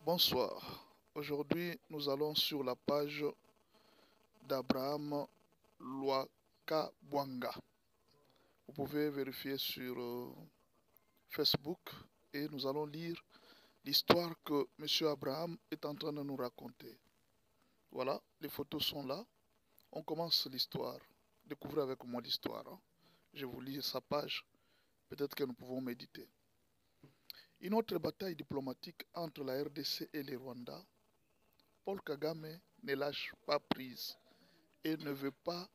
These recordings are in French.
Bonsoir. Aujourd'hui, nous allons sur la page d'Abraham Lwakabwanga. Vous pouvez vérifier sur Facebook et nous allons lire l'histoire que M. Abraham est en train de nous raconter. Voilà, les photos sont là. On commence l'histoire. Découvrez avec moi l'histoire. Je vous lis sa page. Peut-être que nous pouvons méditer. Une autre bataille diplomatique entre la RDC et le Rwanda. Paul Kagame ne lâche pas prise et ne veut pas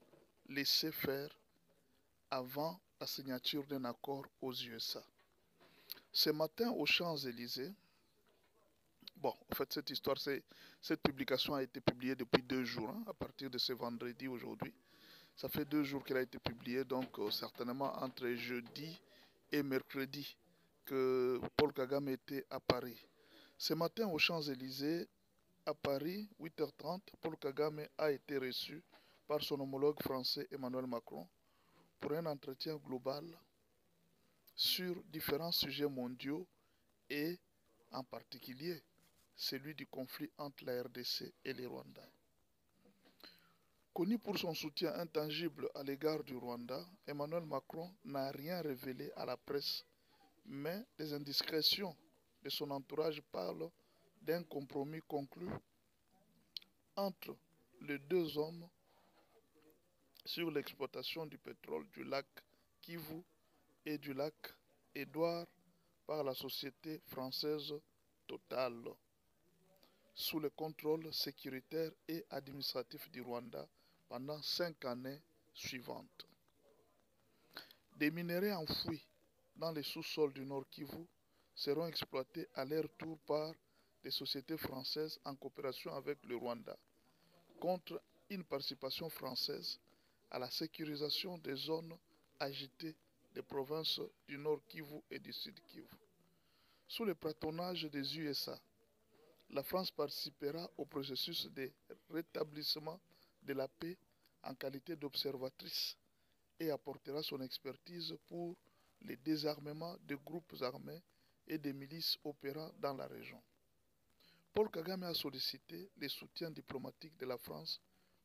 laisser faire avant la signature d'un accord aux USA. Ce matin aux Champs-Élysées, bon, en fait cette publication a été publiée depuis 2 jours, à partir de ce vendredi aujourd'hui. Ça fait 2 jours qu'elle a été publiée, donc certainement entre jeudi et mercredi que Paul Kagame était à Paris. Ce matin aux Champs-Élysées, à Paris, 8h30, Paul Kagame a été reçu par son homologue français Emmanuel Macron pour un entretien global sur différents sujets mondiaux et en particulier celui du conflit entre la RDC et le Rwanda. Connu pour son soutien intangible à l'égard du Rwanda, Emmanuel Macron n'a rien révélé à la presse, mais les indiscrétions de son entourage parlent d'un compromis conclu entre les deux hommes sur l'exploitation du pétrole du lac Kivu et du lac Édouard par la société française Total, sous le contrôle sécuritaire et administratif du Rwanda pendant 5 années suivantes. Des minerais enfouis dans les sous-sols du Nord Kivu seront exploités à leur tour par des sociétés françaises en coopération avec le Rwanda, contre une participation française à la sécurisation des zones agitées des provinces du Nord Kivu et du Sud Kivu. Sous le patronage des USA, la France participera au processus de rétablissement de la paix en qualité d'observatrice et apportera son expertise pour le désarmement des groupes armés et des milices opérant dans la région. Paul Kagame a sollicité le soutien diplomatique de la France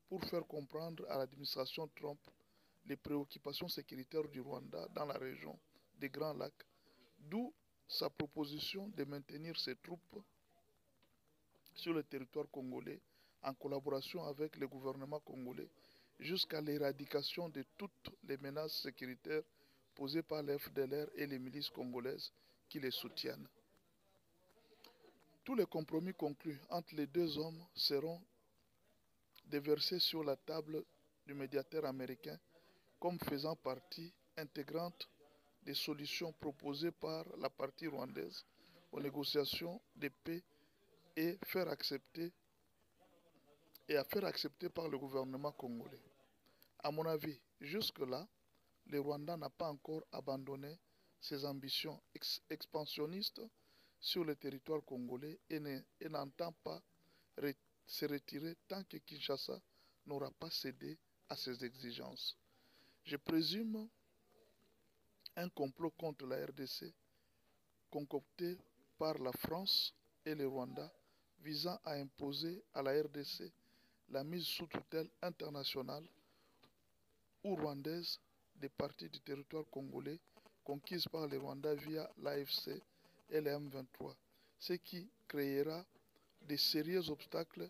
pour faire comprendre à l'administration Trump les préoccupations sécuritaires du Rwanda dans la région des Grands Lacs, d'où sa proposition de maintenir ses troupes sur le territoire congolais en collaboration avec le gouvernement congolais jusqu'à l'éradication de toutes les menaces sécuritaires posées par les FDLR et les milices congolaises qui les soutiennent. Tous les compromis conclus entre les deux hommes seront déversés sur la table du médiateur américain comme faisant partie intégrante des solutions proposées par la partie rwandaise aux négociations de paix et à faire accepter par le gouvernement congolais. À mon avis, jusque-là, le Rwanda n'a pas encore abandonné ses ambitions expansionnistes sur le territoire congolais et n'entend pas se retirer tant que Kinshasa n'aura pas cédé à ses exigences. Je présume un complot contre la RDC concocté par la France et le Rwanda visant à imposer à la RDC la mise sous tutelle internationale ou rwandaise des parties du territoire congolais conquises par le Rwanda via l'AFC et le M23, ce qui créera de sérieux obstacles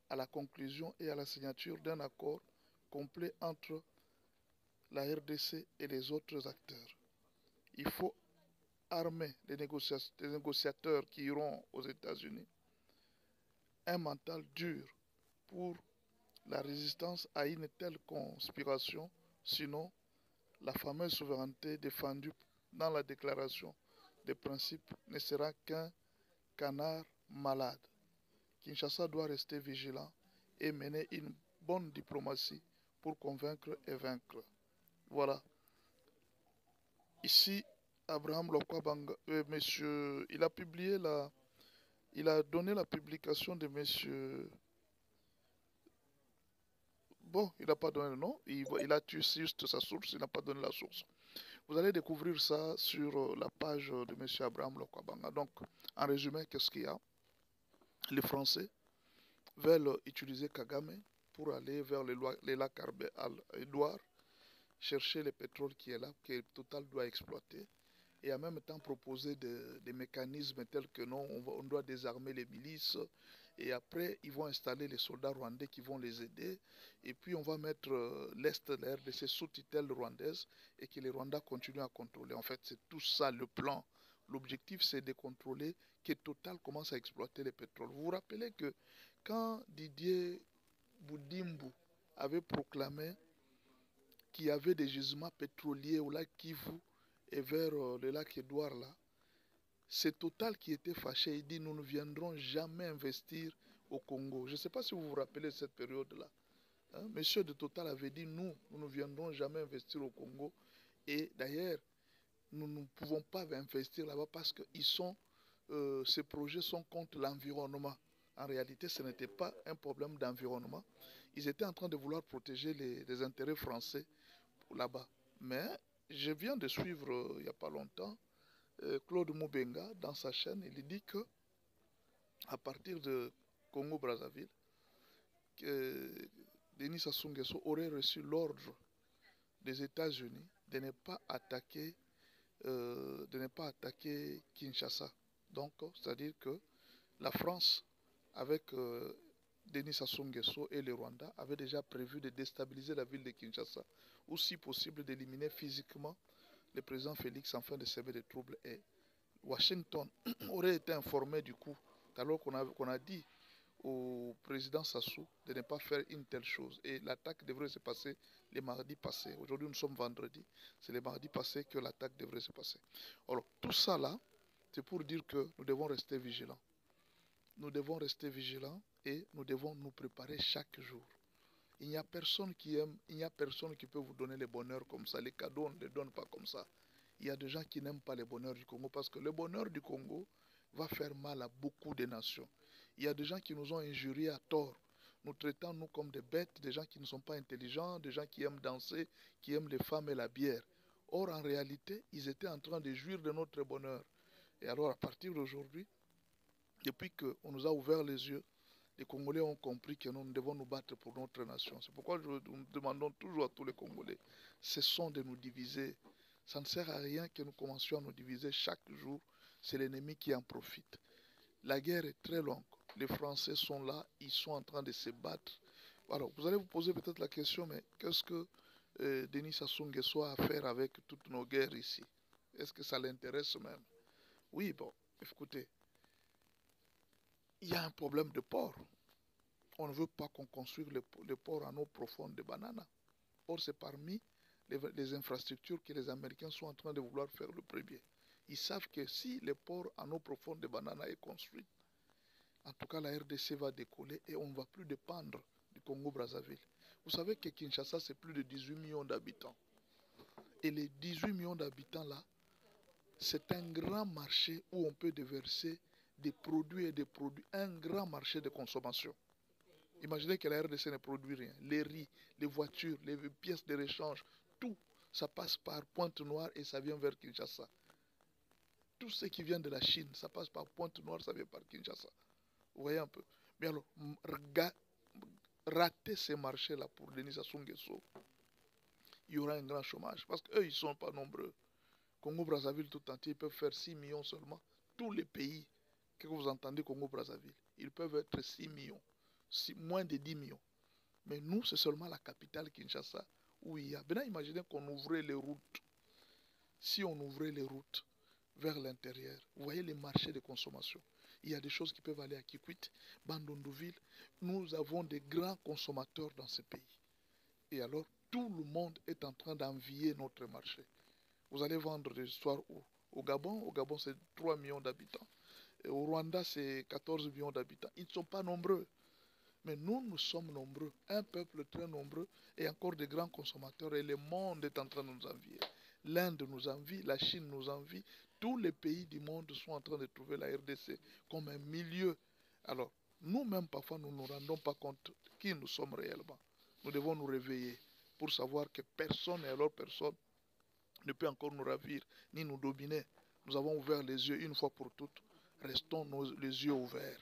à la conclusion et à la signature d'un accord complet entre la RDC et les autres acteurs. Il faut armer les négociateurs qui iront aux États-Unis un mental dur pour la résistance à une telle conspiration, sinon la fameuse souveraineté défendue dans la déclaration des principes ne sera qu'un canard malade. Kinshasa doit rester vigilant et mener une bonne diplomatie pour convaincre et vaincre. Voilà. Ici, Abraham Lwakabwanga, monsieur, il a donné la publication de monsieur. Bon, il n'a pas donné le nom, il a tué juste sa source, il n'a pas donné la source. Vous allez découvrir ça sur la page de monsieur Abraham Lwakabwanga. Donc, en résumé, qu'est-ce qu'il y a? les Français veulent utiliser Kagame pour aller vers les lacs Édouard, chercher le pétrole qui est là, que Total doit exploiter, et en même temps proposer des mécanismes tels que non, on doit désarmer les milices, et après ils vont installer les soldats rwandais qui vont les aider, et puis on va mettre l'Est de la RDC sous tutelle rwandaise, et que les Rwandais continuent à contrôler. En fait, c'est tout ça le plan. L'objectif, c'est de contrôler que Total commence à exploiter le pétrole. Vous vous rappelez que quand Didier Boudimbu avait proclamé qu'il y avait des gisements pétroliers au lac Kivu et vers le lac Édouard là, c'est Total qui était fâché. Il dit nous ne viendrons jamais investir au Congo. Je ne sais pas si vous vous rappelez de cette période-là. Hein? Monsieur de Total avait dit nous ne viendrons jamais investir au Congo. Et d'ailleurs, nous ne pouvons pas investir là-bas parce que ces projets sont contre l'environnement. En réalité, ce n'était pas un problème d'environnement. Ils étaient en train de vouloir protéger les intérêts français là-bas. Mais je viens de suivre, il n'y a pas longtemps, Claude Moubenga dans sa chaîne. Il dit que à partir de Congo-Brazzaville, Denis Sassou Nguesso aurait reçu l'ordre des États-Unis de ne pas attaquer Kinshasa. Donc, c'est-à-dire que la France, avec Denis Sassou Nguesso et le Rwanda, avait déjà prévu de déstabiliser la ville de Kinshasa, ou si possible d'éliminer physiquement le président Félix afin de semer des troubles. Et Washington aurait été informé du coup, alors qu'on a dit au président Sassou de ne pas faire une telle chose. Et l'attaque devrait se passer les mardis passés. Aujourd'hui, nous sommes vendredi. C'est les mardis passés que l'attaque devrait se passer. Alors, tout ça là, c'est pour dire que nous devons rester vigilants. Nous devons rester vigilants et nous devons nous préparer chaque jour. Il n'y a personne qui aime, il n'y a personne qui peut vous donner le bonheur comme ça. Les cadeaux, on ne les donne pas comme ça. Il y a des gens qui n'aiment pas le bonheur du Congo parce que le bonheur du Congo va faire mal à beaucoup de nations. Il y a des gens qui nous ont injuriés à tort, nous traitant nous comme des bêtes, des gens qui ne sont pas intelligents, des gens qui aiment danser, qui aiment les femmes et la bière. Or, en réalité, ils étaient en train de jouir de notre bonheur. Et alors, à partir d'aujourd'hui, depuis qu'on nous a ouvert les yeux, les Congolais ont compris que nous devons nous battre pour notre nation. C'est pourquoi nous demandons toujours à tous les Congolais, cessons de nous diviser. Ça ne sert à rien que nous commencions à nous diviser chaque jour. C'est l'ennemi qui en profite. La guerre est très longue. Les Français sont là, ils sont en train de se battre. Alors, vous allez vous poser peut-être la question, mais qu'est-ce que Denis Sassou Nguesso a à faire avec toutes nos guerres ici? Est-ce que ça l'intéresse même? Oui, bon, écoutez, il y a un problème de port. On ne veut pas qu'on construise le port en eau profonde de Banana. Or, c'est parmi les infrastructures que les Américains sont en train de vouloir faire le premier. Ils savent que si le port en eau profonde de Banana est construit, en tout cas la RDC va décoller et on ne va plus dépendre du Congo-Brazzaville. Vous savez que Kinshasa, c'est plus de 18 millions d'habitants. Et les 18 millions d'habitants là, c'est un grand marché où on peut déverser des produits et des produits, un grand marché de consommation. Imaginez que la RDC ne produit rien. Les riz, les voitures, les pièces de rechange, tout, ça passe par Pointe-Noire et ça vient vers Kinshasa. Tout ce qui vient de la Chine, ça passe par Pointe-Noire, ça vient par Kinshasa. Vous voyez un peu. Mais alors, rater ces marchés-là pour Denis Sassou Nguesso, il y aura un grand chômage. Parce qu'eux, ils ne sont pas nombreux. Congo-Brazzaville tout entier, ils peuvent faire 6 millions seulement. Tous les pays que vous entendez Congo-Brazzaville, ils peuvent être 6 millions. Moins de 10 millions. Mais nous, c'est seulement la capitale Kinshasa où il y a. Maintenant, imaginez qu'on ouvrait les routes. Si on ouvrait les routes vers l'intérieur, vous voyez les marchés de consommation. Il y a des choses qui peuvent aller à Kikwit, Bandondoville. Nous avons des grands consommateurs dans ce pays. Et alors, tout le monde est en train d'envier notre marché. Vous allez vendre des histoires où? Au Gabon, c'est 3 millions d'habitants. Et au Rwanda, c'est 14 millions d'habitants. Ils ne sont pas nombreux. Mais nous sommes nombreux, un peuple très nombreux et encore de grands consommateurs et le monde est en train de nous envier. L'Inde nous envie, la Chine nous envie, tous les pays du monde sont en train de trouver la RDC comme un milieu. Alors, nous-mêmes, parfois, nous ne nous rendons pas compte qui nous sommes réellement. Nous devons nous réveiller pour savoir que personne et alors personne ne peut encore nous ravir ni nous dominer. Nous avons ouvert les yeux une fois pour toutes. Restons les yeux ouverts.